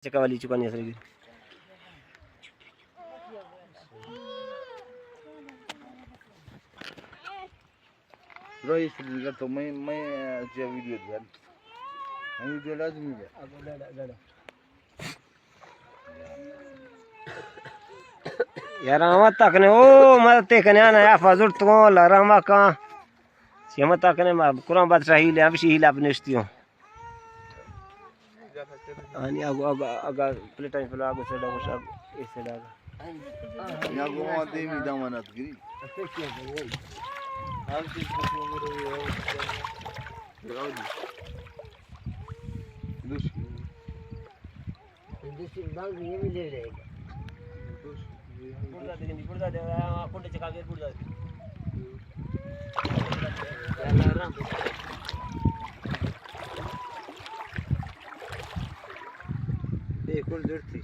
चकावाली चुकानी असर की रोहित का तो मैं जो वीडियो दिया हम वीडियो लाजमी है यार मत तकने ओ मत तकने आना या फाजुर तो ला रामा का से मत तकने मा कुरान बात सही ले अब सही ले अपने स्थियों आणि आगो आगा प्लेट टाइम पे आगो सेडा को ऐसे लगा या गो आते मी दामनत गिरी आप चीज को मेरे राउडी दूसरी बांग ये भी ले लेगा पुरदा दे कोंडे चका के पुरदा ये कुल डरती